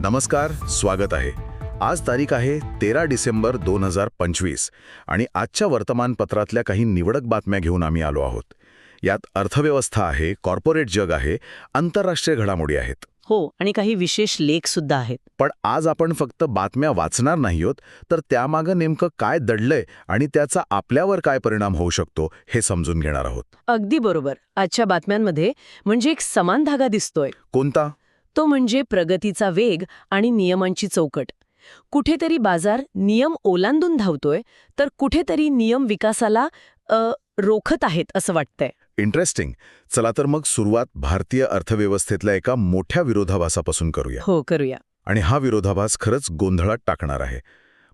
नमस्कार, स्वागत आहे. आज तारीख आहे 13 डिसेंबर 2025 आणि आजच्या वर्तमानपत्रातल्या काही निवडक बातम्या घेऊन आम्ही आलो आहोत. यात अर्थव्यवस्था आहे, कॉर्पोरेट जग आहे, आंतरराष्ट्रीय घडामोडी आहेत. हो, आणि काही विशेष लेख सुद्धा आहेत. पण आज आपण फक्त बातम्या वाचणार नाही आहोत, तर त्यामागं नेमकं काय दडलंय आणि त्याचा आपल्यावर काय परिणाम होऊ शकतो हे समजून घेणार आहोत. अगदी बरोबर. आजच्या बातम्यांमध्ये म्हणजे एक समान धागा दिसतोय. कोणता? तो म्हणजे प्रगतीचा वेग आणि नियमांची चौकट. कुठेतरी बाजार नियम ओलांडून धावतोय, तर कुठेतरी नियम विकासाला रोखत आहेत असं वाटतंय. इंटरेस्टिंग. चला तर मग सुरुवात भारतीय अर्थव्यवस्थेतल्या एका मोठ्या विरोधाभासापासून करूया. हो, करूया. आणि हा विरोधाभास खरंच गोंधळात टाकणार आहे.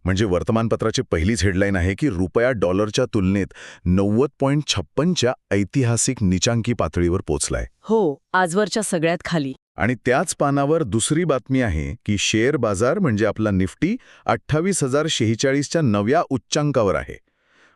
म्हणजे वर्तमानपत्राची पहिलीच हेडलाईन आहे की रुपया डॉलरच्या तुलनेत 90.56च्या ऐतिहासिक नीचांकी पातळीवर पोचलाय. हो, आजवरच्या सगळ्यात खाली. आणि त्याच पानावर दुसरी बातमी आहे की शेअर बाजार म्हणजे आपला निफ्टी 28,046च्या नव्या उच्चांकावर आहे.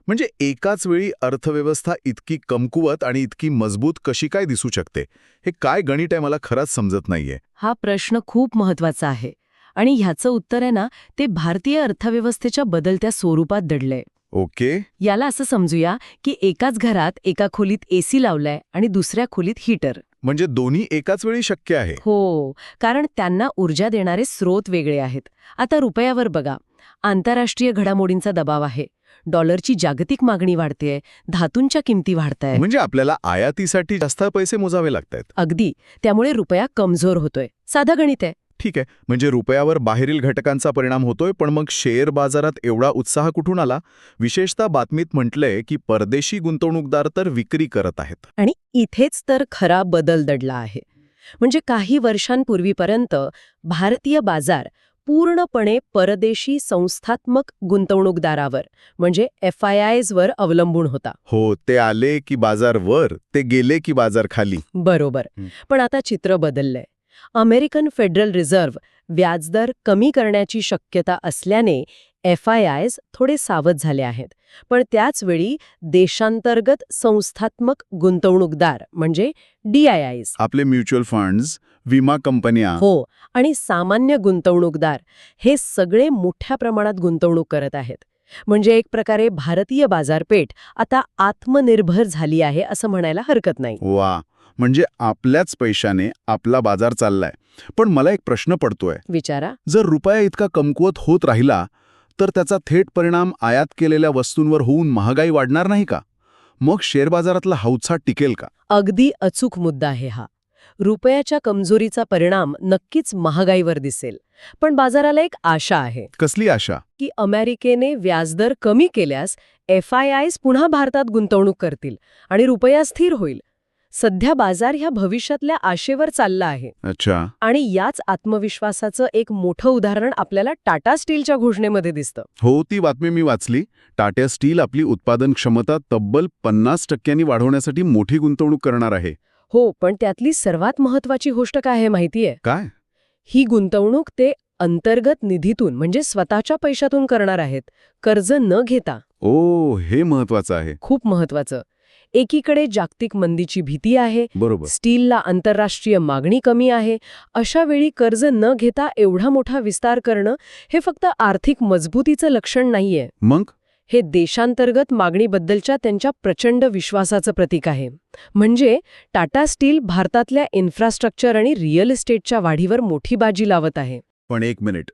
म्हणजे एकाच वेळी अर्थव्यवस्था इतकी कमकुवत आणि इतकी मजबूत कशी काय दिसू शकते? हे काय गणित आहे मला खरंच समजत नाहीये. हा प्रश्न खूप महत्वाचा आहे आणि ह्याचं उत्तर आहे ना, ते भारतीय अर्थव्यवस्थेच्या बदलत्या स्वरूपात दडलंय. ओके. याला असं समजूया की एकाच घरात एका खोलीत एसी लावलाय आणि दुसऱ्या खोलीत हीटर. म्हणजे दोन्ही एकाच वेळी शक्य आहे. हो, कारण त्यांना ऊर्जा देणारे स्रोत वेगळे आहेत. आता रुपयावर बघा. आंतरराष्ट्रीय घडामोडींचा दबाव आहे. डॉलरची जागतिक मागणी वाढतेय, धातूंच्या किमती वाढतायत. म्हणजे आपल्याला आयातीसाठी जास्त पैसे मोजावे लागतायत. अगदी. त्यामुळे रुपया कमजोर होतोय. साधं गणित आहे. ठीक आहे. म्हणजे रुपयावर बाहेरील घटकांचा परिणाम होतोय, पण मग शेअर बाजारात एवढा उत्साह कुठून आला? विशेषतः बातमीत म्हटलंय की परदेशी गुंतवणूकदार तर विक्री करत आहेत. आणि इथेच तर खरा बदल दडला आहे. म्हणजे काही वर्षांपूर्वीपर्यंत भारतीय बाजार पूर्णपणे परदेशी संस्थात्मक गुंतवणूकदारावर म्हणजे FIIsवर अवलंबून होता. हो, ते आले की बाजार वर, ते गेले की बाजार खाली. बरोबर. पण आता चित्र बदललंय. अमेरिकन फेडरल रिझर्व्ह व्याजदर कमी करण्याची शक्यता असल्याने FIIs थोडे सावध झाले आहेत. पण त्याचवेळी देशांतर्गत संस्थात्मक गुंतवणूकदार म्हणजे DIIs, आपले म्युच्युअल फंड्स, विमा कंपन्या, हो, आणि सामान्य गुंतवणूकदार हे सगळे मोठ्या प्रमाणात गुंतवणूक करत आहेत. म्हणजे एक प्रकारे भारतीय बाजारपेठ आता आत्मनिर्भर झाली आहे असं म्हणायला हरकत नाही. वा, म्हणजे आपल्याच पैशाने आपला बाजार चाललाय. पण मला एक प्रश्न पडतोय. विचारा. जर रुपया इतका कमकुवत होत राहिला तर त्याचा थेट परिणाम आयात केलेल्या वस्तूंवर होऊन महागाई वाढणार नाही का? मग शेअर बाजारातला हौसा टिकेल का? अगदी अचूक मुद्दा आहे हा. रुपयाच्या कमजोरीचा परिणाम नक्कीच महागाईवर दिसेल. पण बाजाराला एक आशा आहे. कसली आशा? की अमेरिकेने व्याजदर कमी केल्यास FIIs पुन्हा भारतात गुंतवणूक करतील आणि रुपया स्थिर होईल. सध्या बाजार ह्या भविष्यातल्या आशेवर चालला आहे. अच्छा. आणि याच आत्मविश्वासाचं एक मोठं उदाहरण आपल्याला टाटा स्टीलच्या घोषणेमध्ये दिसतं. हो, ती बातमी मी वाचली. टाटा स्टील आपली उत्पादन क्षमता तब्बल 50% वाढवण्यासाठी मोठी गुंतवणूक करणार आहे. हो, पण त्यातली सर्वात महत्वाची गोष्ट काय आहे माहितीये? काय? ही गुंतवणूक ते अंतर्गत निधीतून म्हणजे स्वतःच्या पैशातून करणार आहेत, कर्ज न घेता. ओ, हे महत्वाचं आहे. खूप महत्वाचं. एकीकडे जागतिक मंदीची भीती आहे, बरोबर. स्टीलला आंतरराष्ट्रीय मागणी कमी आहे. अशा वेळी कर्ज न घेता एवढा मोठा विस्तार करणं हे फक्त आर्थिक मजबूतीचं लक्षण नाहीये. मग? हे देशांतर्गत मागणीबद्दलच्या त्यांच्या प्रचंड विश्वासाचं प्रतीक आहे. म्हणजे टाटा स्टील भारतातल्या इन्फ्रास्ट्रक्चर आणि रिअल इस्टेटच्या वाढीवर मोठी बाजी लावत आहे. पण एक मिनिट.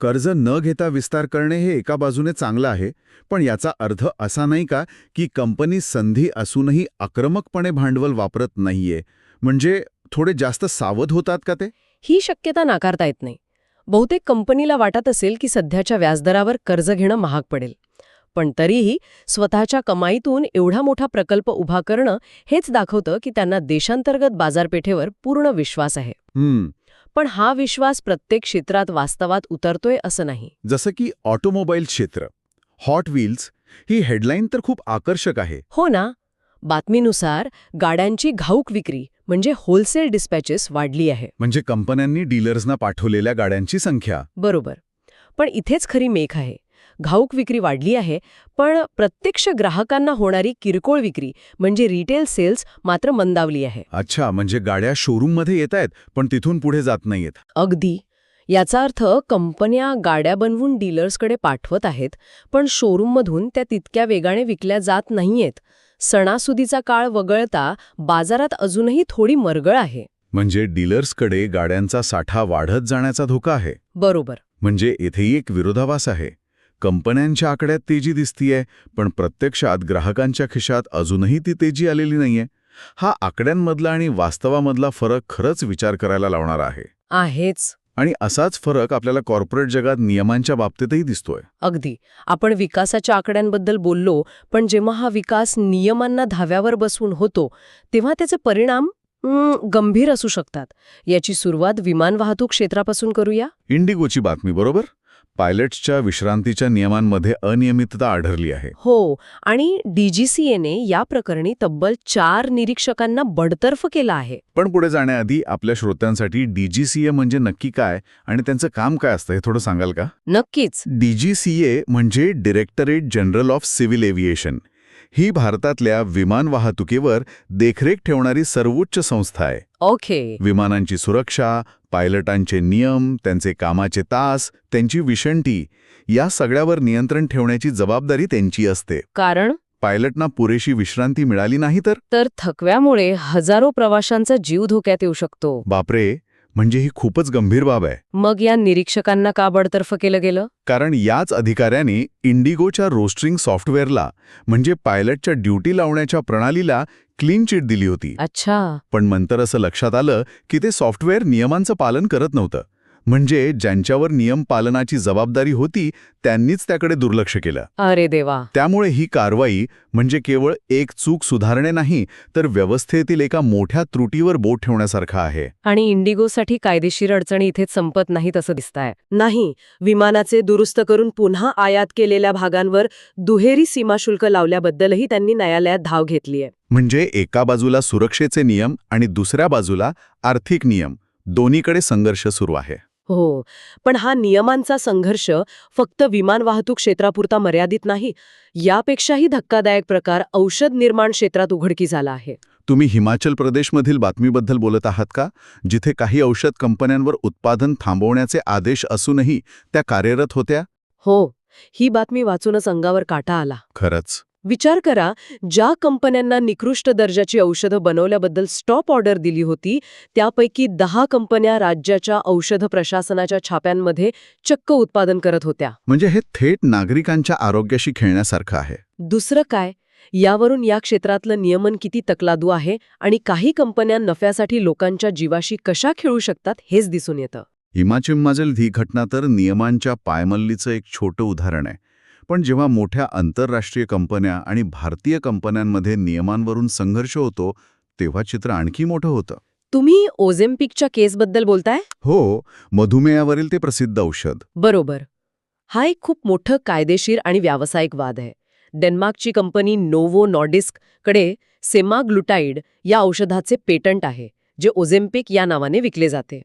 कर्ज न घेता विस्तार करणे हे एका बाजूने चांगलं आहे, पण याचा अर्थ असा नाही का की कंपनी संधी असूनही आक्रमकपणे भांडवल वापरत नाहीये? म्हणजे थोडे जास्त सावध होतात का ते? ही शक्यता नाकारता येत नाही. बहुतेक कंपनीला वाटत असेल की सध्याच्या व्याजदरावर कर्ज घेणं महाग पडेल. पण तरीही स्वतःच्या कमाईतून एवढा मोठा प्रकल्प उभा करणं हेच दाखवतं की त्यांना देशांतर्गत बाजारपेठेवर पूर्ण विश्वास आहे. पण हा विश्वास प्रत्येक क्षेत्रात वास्तवात उतरतोय असं नाही. जसं की ऑटोमोबाईल क्षेत्र, हॉट व्हील्स, ही हेडलाईन तर खूप आकर्षक आहे. हो ना. बातमीनुसार गाड्यांची घाऊक विक्री म्हणजे होलसेल डिस्पॅचेस वाढली आहे. म्हणजे कंपन्यांनी डीलर्सना पाठवलेल्या गाड्यांची संख्या. बरोबर. पण इथेच खरी मेख आहे. घाऊक विक्री वाढली आहे, पण प्रत्यक्ष ग्राहकांना होणारी किरकोळ विक्री म्हणजे रिटेल सेल्स मात्र मंदावली आहे. अच्छा, म्हणजे गाड्या शोरूममध्ये येत आहेत पण तिथून पुढे जात नाहीयेत. अगदी. याचा अर्थ कंपन्या गाड्या बनवून डीलर्सकडे पाठवत आहेत, पण शोरूममधून त्या तितक्या वेगाने विकल्या जात नाहीयेत. सणासुदीचा काळ वगळता बाजारात अजूनही थोडी मरगळ आहे. म्हणजे डीलर्सकडे गाड्यांचा साठा वाढत जाण्याचा धोका आहे. बरोबर. म्हणजे इथेही एक विरोधाभास आहे. कंपन्यांच्या आकड्यात तेजी दिसतीये, पण प्रत्यक्षात ग्राहकांच्या खिशात अजूनही ती तेजी आलेली नाहीये. हा आकड्यांमधला आणि वास्तवामधला फरक खरंच विचार करायला लावणारा आहे. आहेच. आणि असाच फरक आपल्याला कॉर्पोरेट जगात नियमांच्या बाबतीतही दिसतोय. अगदी. आपण विकासाच्या आकड्यांबद्दल बोललो, पण जेव्हा हा विकास नियमांना धाव्यावर बसवून होतो, तेव्हा त्याचे परिणाम गंभीर असू शकतात. याची सुरुवात विमान वाहतूक क्षेत्रापासून करूया. इंडिगोची बातमी बरोबर. पायलट्सच्या विश्रांतीच्या नियमांमध्ये अनियमितता आढळली आहे. हो, आणि DGCAने या प्रकरणी तब्बल 4 निरीक्षकांना बडतर्फ केलं आहे. पण पुढे जाण्याआधी आपल्या श्रोत्यांसाठी DGCA म्हणजे नक्की काय आणि त्यांचं काम काय असतं हे थोडं सांगाल का? नक्कीच. DGCA म्हणजे directorate general of civil aviation. ही भारतातल्या विमान वाहतुकीवर देखरेख ठेवणारी सर्वोच्च संस्था आहे. ओके. विमानांची सुरक्षा, पायलटांचे नियम, त्यांचे कामाचे तास, त्यांची विश्रांती या सगळ्यावर नियंत्रण ठेवण्याची जबाबदारी त्यांची असते. कारण पायलटना पुरेशी विश्रांती मिळाली नाही तर थकव्यामुळे हजारो प्रवाशांचा जीव धोक्यात येऊ शकतो. बापरे, म्हणजे ही खूपच गंभीर बाब आहे. मग या निरीक्षकांना का बडतर्फ केलं गेलं? कारण याच अधिकाऱ्याने इंडिगोच्या रोस्टरिंग सॉफ्टवेअरला म्हणजे पायलटच्या ड्युटी लावण्याच्या प्रणालीला क्लीन चिट दिली होती. अच्छा. पण नंतर असं लक्षात आलं की ते सॉफ्टवेअर नियमांचं पालन करत नव्हतं. म्हणजे ज्यांच्यावर नियम पालनाची जबाबदारी होती त्यांनीच त्याकडे दुर्लक्ष केलं. अरे देवा. त्यामुळे ही कारवाई म्हणजे केवळ एक चूक सुधारणे नाही, तर व्यवस्थेतील एका मोठ्या त्रुटीवर बोट ठेवण्यासारखं आहे. आणि इंडिगोसाठी कायदेशीर अडचणी इथेच संपत नाहीत असं दिसतंय. नाही, विमानाचे दुरुस्त करून पुन्हा आयात केलेल्या भागांवर दुहेरी सीमाशुल्क लावल्याबद्दलही त्यांनी न्यायालयात धाव घेतलीय. म्हणजे एका बाजूला सुरक्षेचे नियम आणि दुसऱ्या बाजूला आर्थिक नियम, दोन्हीकडे संघर्ष सुरू आहे. हो, पण हा नियमांचा संघर्ष फक्त विमान वाहतूक क्षेत्रापुरता मर्यादित नाही. यापेक्षाही धक्कादायक प्रकार औषध निर्माण क्षेत्रात उघडकीस आला आहे. तुम्ही हिमाचल प्रदेशमधील बातमीबद्दल बोलत आहात का? जिथे काही औषध कंपन्यांवर उत्पादन थांबवण्याचे आदेश असूनही त्या कार्यरत होत्या? हो, ही बातमी वाचूनच अंगावर काटा आला. खरंच. विचार करा, ज्या कंपन्यांना निकृष्ट दर्जाची औषधं बनवल्याबद्दल स्टॉप ऑर्डर दिली होती, त्यापैकी 10 कंपन्या राज्याच्या औषध प्रशासनाच्या छाप्यांमध्ये चक्क उत्पादन करत होत्या. म्हणजे हे थेट नागरिकांच्या आरोग्याशी खेळण्यासारखं आहे. दुसरं काय? यावरून या क्षेत्रातलं नियमन किती तकलादू आहे आणि काही कंपन्या नफ्यासाठी लोकांच्या जीवाशी कशा खेळू शकतात हेच दिसून येतं. हिमाचल ही घटना तर नियमांच्या पायमल्लीचं एक छोटं उदाहरण आहे. पण जेव्हा मोठ्या आंतरराष्ट्रीय कंपन्या आणि भारतीय कंपन्यांमध्ये नियमांवरून संघर्ष होतो, तेव्हा चित्र आणखी मोठं होतं. तुम्ही ओझेम्पिकच्या केसबद्दल बोलताय? हो, मधुमेहावरील ते प्रसिद्ध औषध. बरोबर. हा एक खूप मोठं कायदेशीर आणि व्यावसायिक वाद आहे. डेन्मार्कची कंपनी नोव्हो नॉर्डिस्ककडे सेमाग्लुटाईड या औषधाचे पेटंट आहे, जे ओझेम्पिक या नावाने विकले जाते.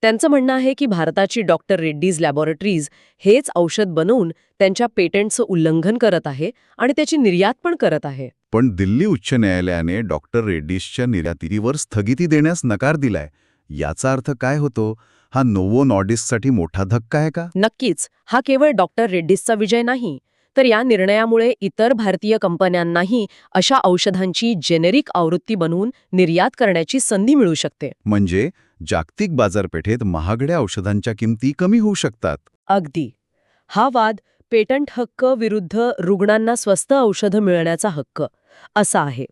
त्यांचं म्हणणं आहे की भारताची डॉक्टर रेड्डीज लॅबॉरेटरीज हेच औषध बनवून त्यांच्या पेटंटचं उल्लंघन करत आहे आणि त्याची निर्यात पण करत आहे. पण दिल्ली उच्च न्यायालयाने डॉक्टर रेड्डीजच्या निर्यातीवर स्थगिती देण्यास नकार दिलाय. याचा अर्थ काय होतो? हा नोव्हो नॉर्डिस्कसाठी मोठा धक्का आहे का? नक्कीच. हा केवळ डॉक्टर रेड्डीजचा विजय नाही, तर या निर्णयामुळे इतर भारतीय कंपन्यांनाही अशा औषधांची जेनेरिक आवृत्ती बनवून निर्यात करण्याची संधी मिळू शकते. म्हणजे जागतिक बाजारपेठेत महागड्या औषधांच्या किमती कमी होऊ शकतात. अगदी. हा वाद पेटंट हक्क विरुद्ध रुग्णांना स्वस्त औषधं मिळण्याचा हक्क असा आहे.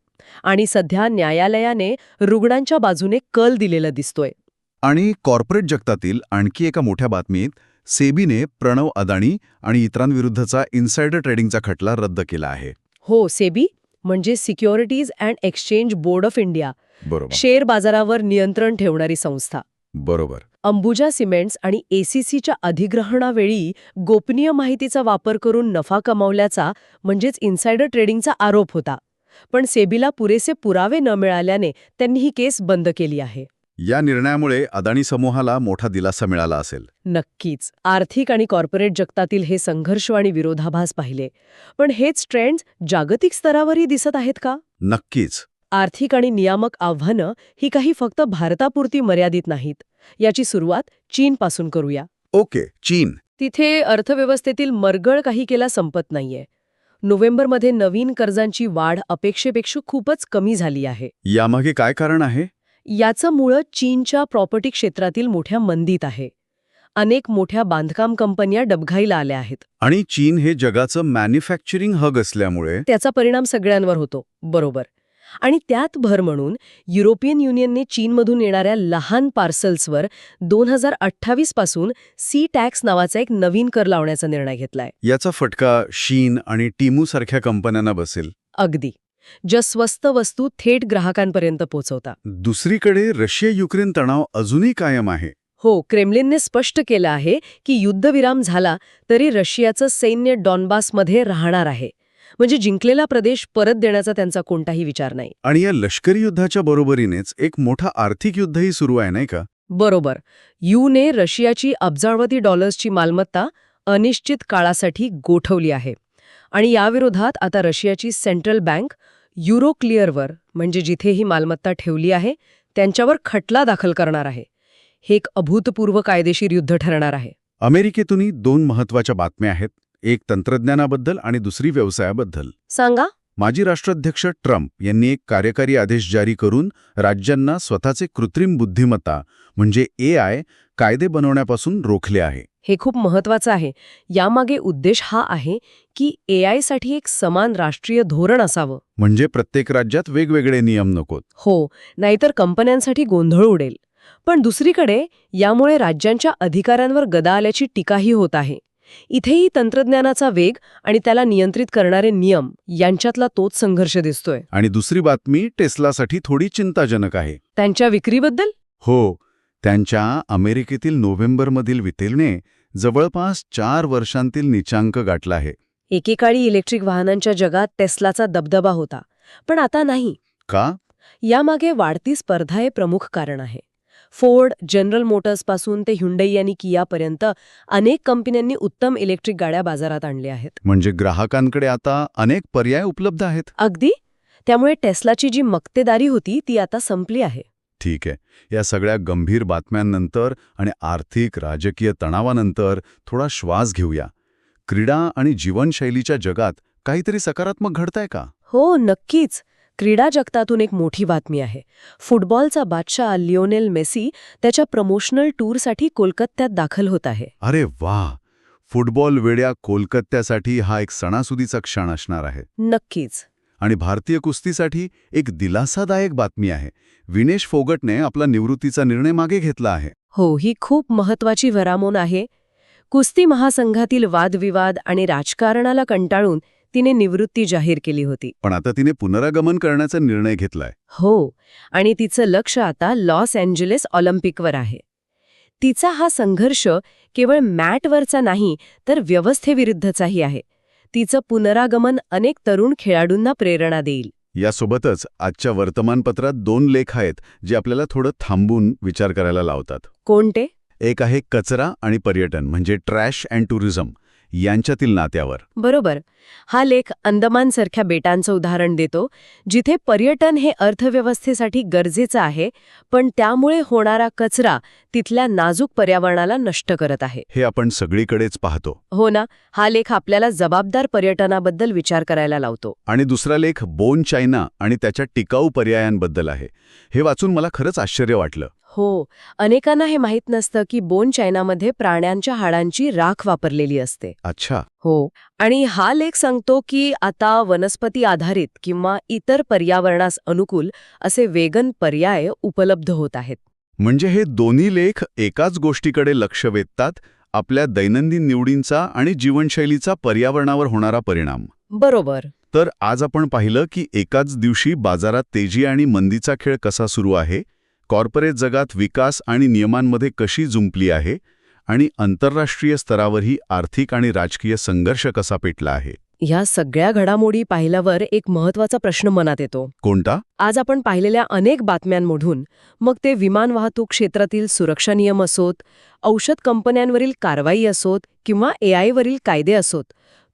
आणि सध्या न्यायालयाने रुग्णांच्या बाजूने कल दिलेला दिसतोय. आणि कॉर्पोरेट जगतातील आणखी एका मोठ्या बातमीत सेबीने प्रणव अदाणी आणि इतरांविरुद्धचा इन्सायडर ट्रेडिंगचा खटला रद्द केला आहे. हो, सेबी म्हणजे securities and exchange board of India. बरोबर. शेअर बाजारावर नियंत्रण ठेवणारी संस्था. बरोबर. अंबुजा सिमेंट्स आणि ACCच्या अधिग्रहणावेळी गोपनीय माहितीचा वापर करून नफा कमावल्याचा म्हणजेच इन्सायडर ट्रेडिंगचा आरोप होता. पण सेबीला पुरेसे पुरावे न मिळाल्याने त्यांनी ही केस बंद केली आहे. या निर्णयामुळे अदानी समूहाला मोठा दिलासा मिळाला असेल. नक्कीच. आर्थिक आणि कॉर्पोरेट जगतातील हे संघर्ष आणि विरोधाभास पाहिले. पण हेच ट्रेंड्स जागतिक स्तरावरही दिसत आहेत का? नक्कीच. आर्थिक आणि नियामक आव्हानं ही काही फक्त भारतापुरती मर्यादित नाहीत. याची सुरुवात चीनपासून करूया. ओके, चीन. तिथे अर्थव्यवस्थेतील मरगळ काही केला संपत नाहीये. नोव्हेंबरमध्ये नवीन कर्जांची वाढ अपेक्षेपेक्षा खूपच कमी झाली आहे. यामागे काय कारण आहे? याचं मूळ चीनच्या प्रॉपर्टी क्षेत्रातील मोठ्या मंदीत आहे. अनेक मोठ्या बांधकाम कंपन्या डबघाईला आल्या आहेत. आणि चीन हे जगाचं मॅन्युफॅक्चरिंग हब असल्यामुळे त्याचा परिणाम सगळ्यांवर होतो. बरोबर. आणि त्यात भर म्हणून युरोपियन युनियनने चीनमधून येणाऱ्या लहान पार्सल्सवर 2028 पासून सी टॅक्स नावाचा एक नवीन कर लावण्याचा निर्णय घेतलाय. याचा फटका शीन आणि टीमू सारख्या कंपन्यांना बसेल. अगदी. ज्या स्वस्त वस्तू थेट ग्राहकांपर्यंत पोहोचवतात. दुसरीकडे रशिया-युक्रेन तणाव अजूनही कायम आहे. हो, क्रेमलिनने स्पष्ट केलं आहे की युद्धविराम झाला तरी रशियाचं सैन्य डॉनबासमध्ये राहणार आहे. म्हणजे जिंकलेला प्रदेश परत देण्याचा त्यांचा कोणताही विचार नाही. आणि या लष्करी युद्धाच्या बरोबरीनेच एक मोठा आर्थिक युद्धही सुरू आहे, नाही का? बरोबर. यूने रशियाची अब्जावधी डॉलर्सची मालमत्ता अनिश्चित काळासाठी गोठवली आहे. आणि याविरोधात आता रशियाची सेंट्रल बँक युरोक्लिअरवर, म्हणजे जिथे ही मालमत्ता ठेवली आहे, त्यांच्यावर खटला दाखल करणार आहे. हे एक अभूतपूर्व कायदेशीर युद्ध ठरणार आहे. अमेरिकेतूनही 2 महत्वाच्या बातम्या आहेत. एक तंत्रज्ञानाबद्दल आणि दुसरी व्यवसायाबद्दल. सांगा. माजी राष्ट्राध्यक्ष ट्रम्प यांनी एक कार्यकारी आदेश जारी करून राज्यांना स्वतःचे कृत्रिम बुद्धिमत्ता म्हणजे AI कायदे बनवण्यापासून रोखले आहे. हे खूप महत्वाचं आहे. यामागे उद्देश हा आहे की AI साठी एक समान राष्ट्रीय धोरण असावं. म्हणजे प्रत्येक राज्यात वेगवेगळे नियम नकोत. हो, नाहीतर कंपन्यांसाठी गोंधळ उडेल. पण दुसरीकडे यामुळे राज्यांच्या अधिकारांवर गदा आल्याची टीकाही होत आहे. इथेही तंत्रज्ञानाचा वेग आणि त्याला नियंत्रित करणारे नियम यांच्यातला तोच संघर्ष दिसतोय. आणि दुसरी बातमी टेस्लासाठी थोडी चिंताजनक आहे. त्यांच्या विक्रीबद्दल? हो, त्यांच्या अमेरिकेतील नोव्हेंबरमधील विक्रीने जवळपास 4 वर्षांतील नीचांक गाठला आहे. एकेकाळी इलेक्ट्रिक वाहनांच्या जगात टेस्लाचा दबदबा होता, पण आता नाही. का? यामागे वाढती स्पर्धा हे प्रमुख कारण आहे. फोर्ड, जनरल मोटर्सपासून ते ह्युंडई आणि कियापर्यंत अनेक कंपन्यांनी उत्तम इलेक्ट्रिक गाड्या बाजारात आणल्या आहेत. म्हणजे ग्राहकांकडे आता अनेक पर्याय उपलब्ध आहेत. अगदी. त्यामुळे टेस्लाची जी मक्तेदारी होती ती आता संपली आहे. ठीक आहे. या सगळ्या गंभीर बातम्यांनंतर आणि आर्थिक राजकीय तणावानंतर थोडा श्वास घेऊया. क्रीडा आणि जीवनशैलीच्या जगात काहीतरी सकारात्मक घडतंय का? हो, नक्कीच. क्रीडा जगतातून एक मोठी बातमी आहे. फुटबॉलचा बादशाह लिओनेल मेसी त्याच्या प्रमोशनल टूरसाठी कोलकात्यात दाखल होत आहे. अरे वाह! फुटबॉल वेड्या कोलकात्यासाठी हा एक सणासुदीचा क्षण असणार आहे. नक्कीच. आणि भारतीय कुस्तीसाठी एक दिलासादायक बातमी आहे. विनेश फोगटने आपला निवृत्तीचा निर्णय मागे घेतला आहे. हो, ही खूप महत्वाची घडामोड आहे. कुस्ती महासंघातील वादविवाद आणि राजकारणाला कंटाळून तिने निवृत्ती जाहीर केली होती. पण आता तिने पुनरागमन करण्याचा निर्णय घेतलाय. हो, आणि तिचं लक्ष आता लॉस एंजेलिस ऑलिम्पिकवर आहे. तिचा हा संघर्ष केवळ मॅटवरचा नाही तर व्यवस्थेविरुद्धचाही आहे. तिचं पुनरागमन अनेक तरुण खेळाडूंना प्रेरणा देईल. यासोबतच आजच्या वर्तमानपत्रात 2 लेख आहेत जे आपल्याला थोडं थांबून विचार करायला लावतात. कोणते? एक आहे कचरा आणि पर्यटन म्हणजे ट्रॅश अँड टुरिझम यांच्यातील नात्यावर. बरोबर. हा लेख अंदमानसारख्या बेटांचं उदाहरण देतो, जिथे पर्यटन हे अर्थव्यवस्थेसाठी गरजेचं आहे, पण त्यामुळे होणारा कचरा तिथल्या नाजूक पर्यावरणाला नष्ट करत आहे. हे आपण सगळीकडेच पाहतो. हो ना. हा लेख आपल्याला जबाबदार पर्यटनाबद्दल विचार करायला लावतो. आणि दुसरा लेख बोन चायना आणि त्याच्या टिकाऊ पर्यायांबद्दल आहे. हे वाचून मला खरंच आश्चर्य वाटलं. हो, अनेकांना हे माहीत नसतं की बोन चायनामध्ये प्राण्यांच्या हाडांची राख वापरलेली असते. अच्छा. हो, आणि हा लेख सांगतो की आता वनस्पती आधारित किंवा इतर पर्यावरणास अनुकूल असे वेगन पर्याय उपलब्ध होत आहेत. म्हणजे हे दोन्ही लेख एकाच गोष्टीकडे लक्ष वेधतात, आपल्या दैनंदिन निवडींचा आणि जीवनशैलीचा पर्यावरणावर होणारा परिणाम. बरोबर. तर आज आपण पाहिलं की एकाच दिवशी बाजारात तेजी आणि मंदीचा खेळ कसा सुरू आहे, कॉर्पोरेट जगात विकास आणि नियमांमध्ये कशी जुंपली आहे आणि आंतरराष्ट्रीय स्तरावरही आर्थिक आणि राजकीय संघर्ष कसा पेटला आहे. ह्या सगळ्या घडामोडी पाहिल्यावर एक महत्वाचा प्रश्न मनात येतो. कोणता? आज आपण पाहिलेल्या अनेक बातम्यांमधून, मग ते विमान वाहतूक क्षेत्रातील सुरक्षा नियम असोत, औषध कंपन्यांवरील कारवाई असोत किंवा AI वरील कायदे असोत,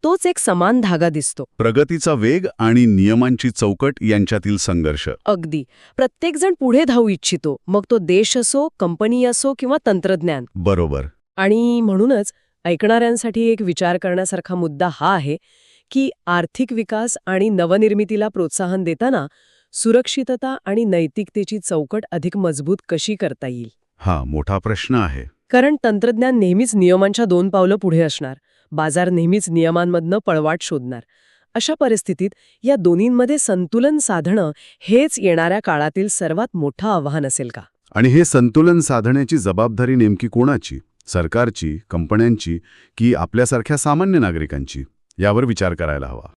तोच एक समान धागा दिसतो. प्रगतीचा वेग आणि नियमांची चौकट यांच्यातील संघर्ष. अगदी. प्रत्येकजण पुढे धावू इच्छितो, मग तो देश असो, कंपनी असो किंवा तंत्रज्ञान. बरोबर. आणि म्हणूनच ऐकणाऱ्यांसाठी एक विचार करण्यासारखा मुद्दा हा आहे की आर्थिक विकास आणि नवनिर्मितीला प्रोत्साहन देताना सुरक्षितता आणि नैतिकतेची चौकट अधिक मजबूत कशी करता येईल. हा मोठा प्रश्न आहे. कारण तंत्रज्ञान नेहमीच नियमांच्या 2 पावलं पुढे असणार, बाजार नेहमीच नियमांमधनं पळवाट शोधणार. अशा परिस्थितीत या दोन्हींमध्ये संतुलन साधणं हेच येणाऱ्या काळातील सर्वात मोठं आव्हान असेल का? आणि हे संतुलन साधण्याची जबाबदारी नेमकी कोणाची? सरकारची, कंपन्यांची की आपल्यासारख्या सामान्य नागरिकांची? यावर विचार करायला हवा.